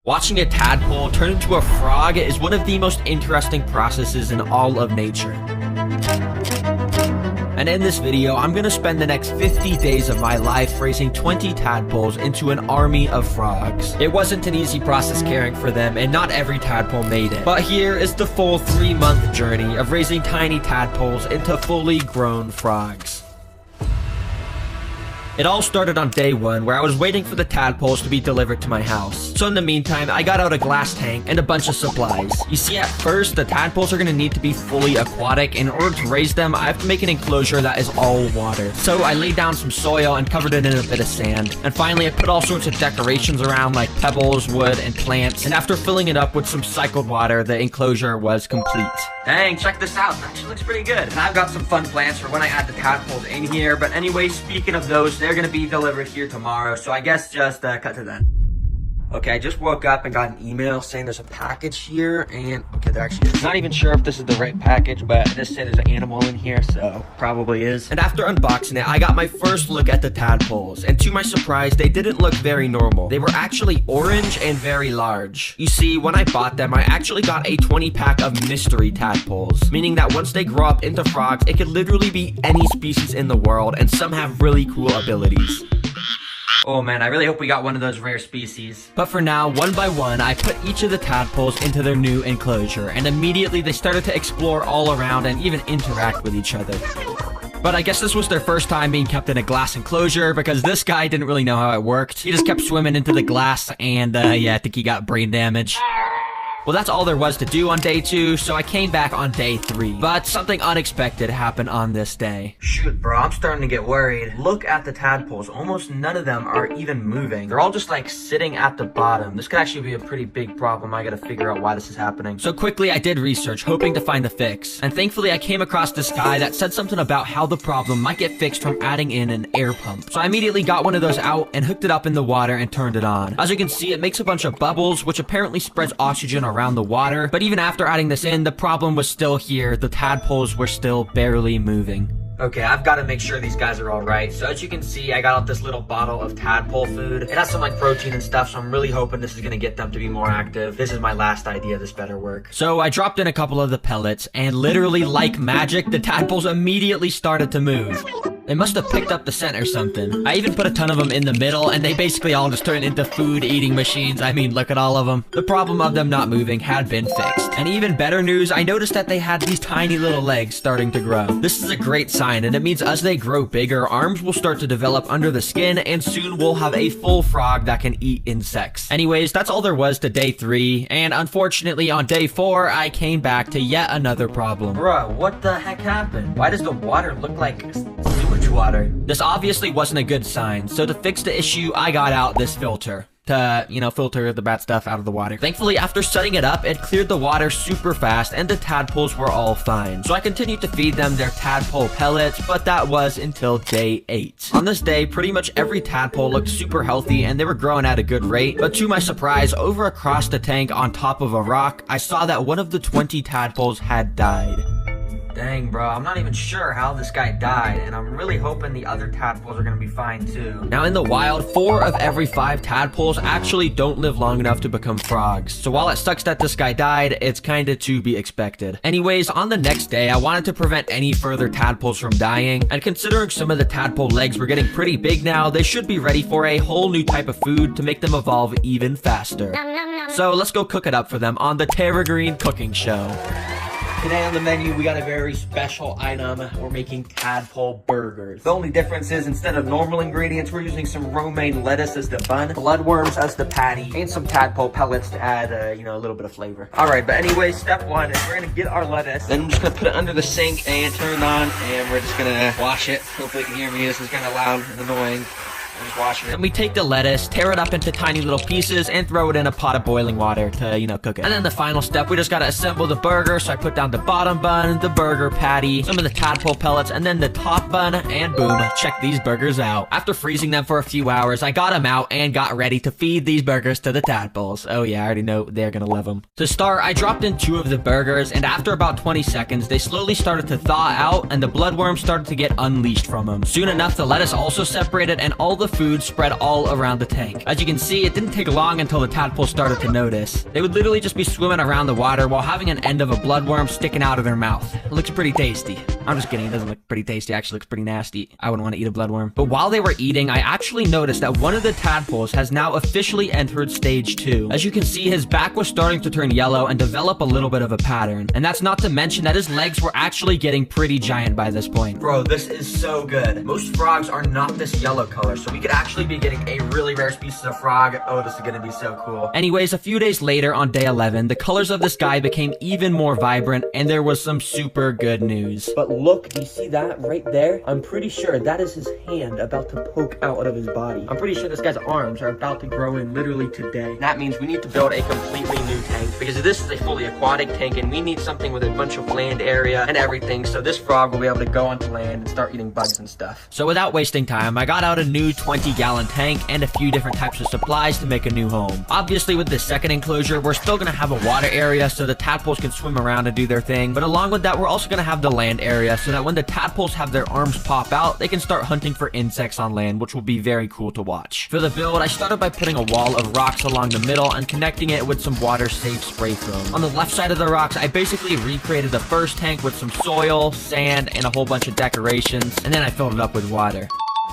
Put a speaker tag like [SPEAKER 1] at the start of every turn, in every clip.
[SPEAKER 1] Watching a tadpole turn into a frog is one of the most interesting processes in all of nature. And in this video, I'm going to spend the next 50 days of my life raising 20 tadpoles into an army of frogs. It wasn't an easy process caring for them, and not every tadpole made it. But here is the full 3-month journey of raising tiny tadpoles into fully grown frogs. It all started on day 1, where I was waiting for the tadpoles to be delivered to my house. So in the meantime, I got out a glass tank and a bunch of supplies. You see, at first, the tadpoles are going to need to be fully aquatic. In order to raise them, I have to make an enclosure that is all water. So I laid down some soil and covered it in a bit of sand. And finally, I put all sorts of decorations around, like pebbles, wood, and plants. And after filling it up with some cycled water, the enclosure was complete. Dang, check this out. It actually looks pretty good. And I've got some fun plans for when I add the tadpoles in here. But anyway, speaking of those, they're gonna be delivered here tomorrow, so I guess just cut to that. Okay, I just woke up and got an email saying there's a package here, and okay, there actually is. Not even sure if this is the right package, but this said there's an animal in here, so probably is. And after unboxing it, I got my first look at the tadpoles, and to my surprise, they didn't look very normal. They were actually orange and very large. You see, when I bought them, I actually got a 20-pack of Mystery Tadpoles, meaning that once they grow up into frogs, it could literally be any species in the world, and some have really cool abilities. Oh man, I really hope we got one of those rare species. But for now, one by one, I put each of the tadpoles into their new enclosure, and immediately they started to explore all around and even interact with each other. But I guess this was their first time being kept in a glass enclosure, because this guy didn't really know how it worked. He just kept swimming into the glass, and yeah, I think he got brain damage. Well, that's all there was to do on day 2, so I came back on day 3. But something unexpected happened on this day. Shoot, bro, I'm starting to get worried. Look at the tadpoles. Almost none of them are even moving. They're all just like sitting at the bottom. This could actually be a pretty big problem. I gotta figure out why this is happening. So quickly, I did research, hoping to find the fix. And thankfully, I came across this guy that said something about how the problem might get fixed from adding in an air pump. So I immediately got one of those out and hooked it up in the water and turned it on. As you can see, it makes a bunch of bubbles, which apparently spreads oxygen around the water. But even after adding this in, the problem was still here. The tadpoles were still barely moving. Okay, I've got to make sure these guys are all right. So as you can see, I got out this little bottle of tadpole food. It has some like protein and stuff, so I'm really hoping this is going to get them to be more active. This is my last idea. This better work. So I dropped in a couple of the pellets, and literally like magic, the tadpoles immediately started to move. They must have picked up the scent or something. I even put a ton of them in the middle, and they basically all just turned into food-eating machines. I mean, look at all of them. The problem of them not moving had been fixed. And even better news, I noticed that they had these tiny little legs starting to grow. This is a great sign, and it means as they grow bigger, arms will start to develop under the skin, and soon we'll have a full frog that can eat insects. Anyways, that's all there was to day 3, and unfortunately on day 4, I came back to yet another problem. Bruh, what the heck happened? Why does the water look like sewage water? This obviously wasn't a good sign, so to fix the issue, I got out this filter to, you know, filter the bad stuff out of the water. Thankfully, after setting it up, it cleared the water super fast, and the tadpoles were all fine. So I continued to feed them their tadpole pellets, but that was until day 8. On this day, pretty much every tadpole looked super healthy, and they were growing at a good rate. But to my surprise, over across the tank on top of a rock, I saw that one of the 20 tadpoles had died. Dang, bro, I'm not even sure how this guy died, and I'm really hoping the other tadpoles are gonna be fine too. Now in the wild, 4 of every 5 tadpoles actually don't live long enough to become frogs. So while it sucks that this guy died, it's kinda to be expected. Anyways, on the next day, I wanted to prevent any further tadpoles from dying, and considering some of the tadpole legs were getting pretty big now, they should be ready for a whole new type of food to make them evolve even faster. So let's go cook it up for them on the Terra Green cooking show. Today on the menu, we got a very special item. We're making tadpole burgers. The only difference is instead of normal ingredients, we're using some romaine lettuce as the bun, bloodworms as the patty, and some tadpole pellets to add, you know, a little bit of flavor. All right, but anyway, step 1 is we're gonna get our lettuce. Then I'm just gonna put it under the sink and turn it on, and we're just gonna wash it. Hopefully you can hear me. This is kind of loud and annoying. Just washing it. Then we take the lettuce, tear it up into tiny little pieces, and throw it in a pot of boiling water to, you know, cook it. And then the final step, we just gotta assemble the burger. So I put down the bottom bun, the burger patty, some of the tadpole pellets, and then the top bun, and boom, check these burgers out. After freezing them for a few hours, I got them out and got ready to feed these burgers to the tadpoles. Oh yeah, I already know they're gonna love them. To start, I dropped in 2 of the burgers, and after about 20 seconds, they slowly started to thaw out, and the bloodworms started to get unleashed from them. Soon enough, the lettuce also separated, and all the of food spread all around the tank. As you can see, it didn't take long until the tadpoles started to notice. They would literally just be swimming around the water while having an end of a bloodworm sticking out of their mouth. It looks pretty tasty. I'm just kidding, it doesn't look pretty tasty, it actually looks pretty nasty. I wouldn't want to eat a bloodworm. But while they were eating, I actually noticed that one of the tadpoles has now officially entered stage 2. As you can see, his back was starting to turn yellow and develop a little bit of a pattern. And that's not to mention that his legs were actually getting pretty giant by this point. Bro, this is so good. Most frogs are not this yellow color, so we could actually be getting a really rare species of frog. Oh, this is gonna be so cool. Anyways, a few days later on day 11, the colors of this guy became even more vibrant and there was some super good news. But look, do you see that right there? I'm pretty sure that is his hand about to poke out of his body. I'm pretty sure this guy's arms are about to grow in literally today. That means we need to build a completely new tank because this is a fully aquatic tank and we need something with a bunch of land area and everything, so this frog will be able to go onto land and start eating bugs and stuff. So without wasting time, I got out a new 20-gallon tank and a few different types of supplies to make a new home. Obviously, with this second enclosure, we're still gonna have a water area so the tadpoles can swim around and do their thing, but along with that, we're also gonna have the land area so that when the tadpoles have their arms pop out, they can start hunting for insects on land, which will be very cool to watch. For the build, I started by putting a wall of rocks along the middle and connecting it with some water-safe spray foam. On the left side of the rocks, I basically recreated the first tank with some soil, sand, and a whole bunch of decorations, and then I filled it up with water.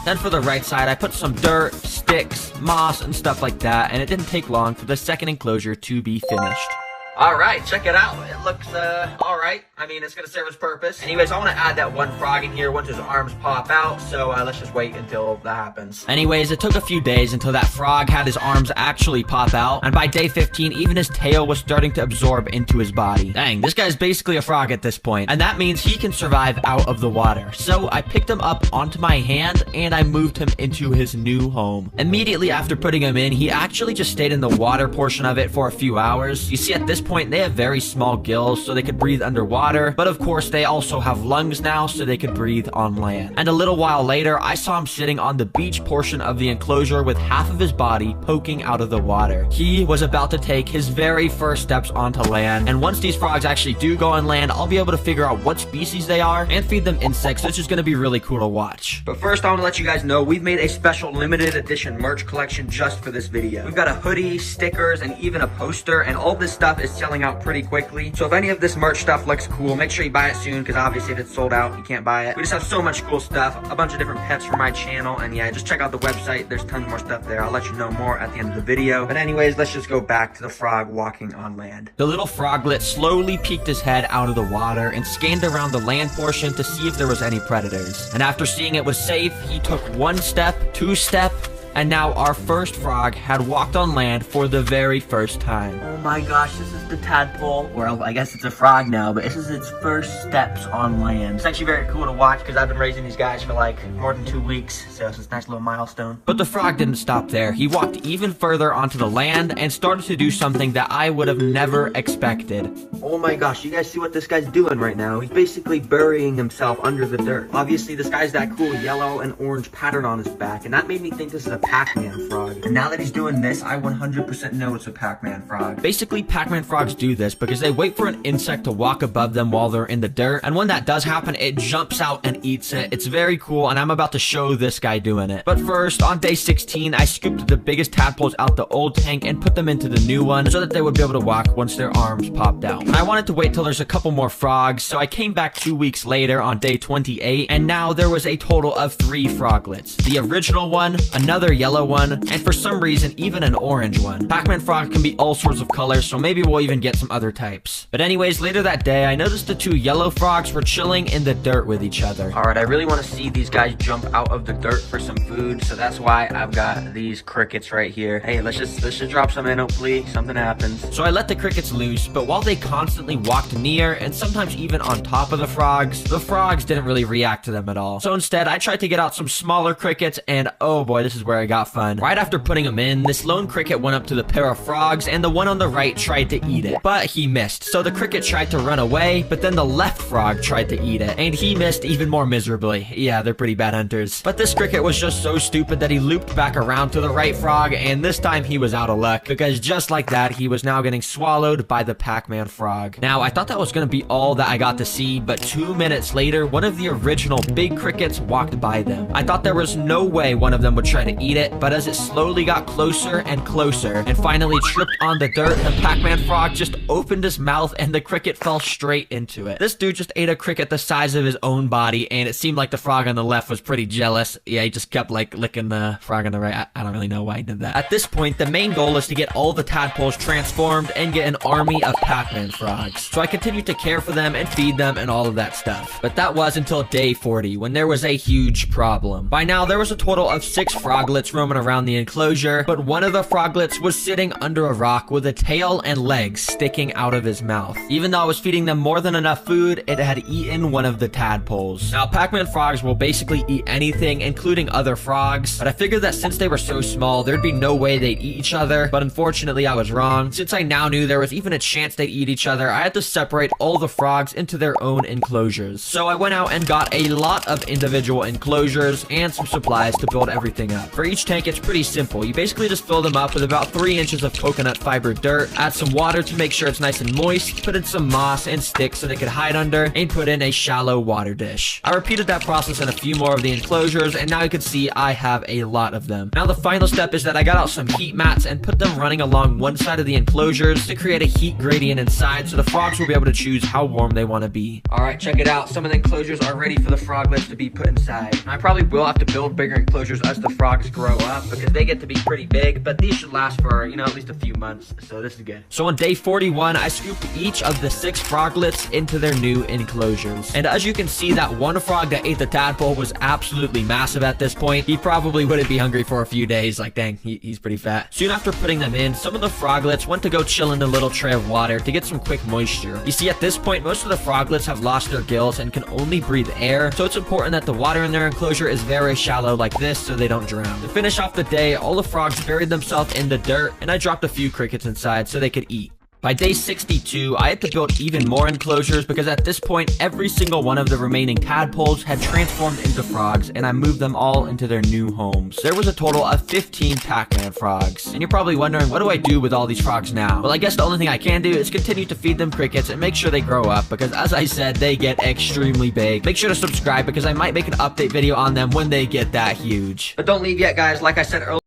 [SPEAKER 1] Then for the right side, I put some dirt, sticks, moss, and stuff like that, and it didn't take long for the second enclosure to be finished. Alright, check it out. It looks, alright. I mean, it's gonna serve its purpose. Anyways, I want to add that one frog in here once his arms pop out, so let's just wait until that happens. Anyways, it took a few days until that frog had his arms actually pop out, and by day 15, even his tail was starting to absorb into his body. Dang, this guy's basically a frog at this point, and that means he can survive out of the water. So I picked him up onto my hand, and I moved him into his new home. Immediately after putting him in, he actually just stayed in the water portion of it for a few hours. You see, at this point, they have very small gills, so they could breathe underwater, but of course, they also have lungs now, so they could breathe on land. And a little while later, I saw him sitting on the beach portion of the enclosure with half of his body poking out of the water. He was about to take his very first steps onto land, and once these frogs actually do go on land, I'll be able to figure out what species they are and feed them insects, which is going to be really cool to watch. But first, I want to let you guys know we've made a special limited edition merch collection just for this video. We've got a hoodie, stickers, and even a poster, and all this stuff is selling out pretty quickly. So if any of this merch stuff looks cool, make sure you buy it soon, because obviously if it's sold out, you can't buy it. We just have so much cool stuff, a bunch of different pets for my channel, and yeah, just check out the website. There's tons more stuff there. I'll let you know more at the end of the video. But anyways, let's just go back to the frog walking on land. The little froglet slowly peeked his head out of the water and scanned around the land portion to see if there was any predators. And after seeing it was safe, he took one step, two step, and now our first frog had walked on land for the very first time. Oh my gosh, this is the tadpole. Well, I guess it's a frog now, but this is its first steps on land. It's actually very cool to watch because I've been raising these guys for like more than 2 weeks, so it's a nice little milestone. But the frog didn't stop there. He walked even further onto the land and started to do something that I would have never expected. Oh my gosh, you guys see what this guy's doing right now? He's basically burying himself under the dirt. Obviously, this guy's that cool yellow and orange pattern on his back, and that made me think this is a Pac-Man frog. And now that he's doing this, I 100% know it's a Pac-Man frog. Basically, Pac-Man frogs do this because they wait for an insect to walk above them while they're in the dirt, and when that does happen, it jumps out and eats it. It's very cool, and I'm about to show this guy doing it. But first, on day 16, I scooped the biggest tadpoles out the old tank and put them into the new one so that they would be able to walk once their arms popped out. And I wanted to wait till there's a couple more frogs, so I came back 2 weeks later on day 28, and now there was a total of 3 froglets. The original one, another yellow one, and for some reason, even an orange one. Pac-Man frog can be all sorts of colors, so maybe we'll even get some other types. But anyways, later that day, I noticed the 2 yellow frogs were chilling in the dirt with each other. Alright, I really want to see these guys jump out of the dirt for some food, so that's why I've got these crickets right here. Hey, let's just drop some in, hopefully something happens. So I let the crickets loose, but while they constantly walked near, and sometimes even on top of the frogs didn't really react to them at all. So instead, I tried to get out some smaller crickets, and oh boy, this is where it got fun. Right after putting them in, this lone cricket went up to the pair of frogs, and the one on the right tried to eat it, but he missed. So the cricket tried to run away, but then the left frog tried to eat it, and he missed even more miserably. Yeah, they're pretty bad hunters. But this cricket was just so stupid that he looped back around to the right frog, and this time he was out of luck, because just like that, he was now getting swallowed by the Pac-Man frog. Now, I thought that was gonna be all that I got to see, but 2 minutes later, one of the original big crickets walked by them. I thought there was no way one of them would try to eat it, but as it slowly got closer and closer, and finally tripped on the dirt, the Pac-Man frog just opened his mouth, and the cricket fell straight into it. This dude just ate a cricket the size of his own body, and it seemed like the frog on the left was pretty jealous. Yeah, he just kept, like, licking the frog on the right. I don't really know why he did that. At this point, the main goal is to get all the tadpoles transformed and get an army of Pac-Man frogs. So I continued to care for them and feed them and all of that stuff. But that was until day 40, when there was a huge problem. By now, there was a total of 6 froglets roaming around the enclosure, but one of the froglets was sitting under a rock with a tail and legs sticking out of his mouth. Even though I was feeding them more than enough food, it had eaten one of the tadpoles. Now, Pac-Man frogs will basically eat anything, including other frogs, but I figured that since they were so small, there'd be no way they'd eat each other, but unfortunately I was wrong. Since I now knew there was even a chance they'd eat each other, I had to separate all the frogs into their own enclosures. So I went out and got a lot of individual enclosures and some supplies to build everything up. For each tank, it's pretty simple. You basically just fill them up with about 3 inches of coconut fiber dirt, add some water to make sure it's nice and moist, put in some moss and sticks so they could hide under, and put in a shallow water dish. I repeated that process in a few more of the enclosures, and now you can see I have a lot of them. Now the final step is that I got out some heat mats and put them running along one side of the enclosures to create a heat gradient inside so the frogs will be able to choose how warm they want to be. Alright, check it out. Some of the enclosures are ready for the froglets to be put inside. I probably will have to build bigger enclosures as the frogs grow up because they get to be pretty big, but these should last for, you know, at least a few months, so this is good. So on day 41, I scooped each of the 6 froglets into their new enclosures. And as you can see, that one frog that ate the tadpole was absolutely massive at this point. He probably wouldn't be hungry for a few days. Like, dang, he's pretty fat. Soon after putting them in, some of the froglets went to go chill in a little tray of water to get some quick moisture. You see, at this point, most of the froglets have lost their gills and can only breathe air, so it's important that the water in their enclosure is very shallow like this so they don't drown. To finish off the day, all the frogs buried themselves in the dirt, and I dropped a few crickets inside so they could eat. By day 62, I had to build even more enclosures because at this point, every single one of the remaining tadpoles had transformed into frogs, and I moved them all into their new homes. There was a total of 15 Pac-Man frogs. And you're probably wondering, what do I do with all these frogs now? Well, I guess the only thing I can do is continue to feed them crickets and make sure they grow up because, as I said, they get extremely big. Make sure to subscribe because I might make an update video on them when they get that huge. But don't leave yet, guys. Like I said earlier,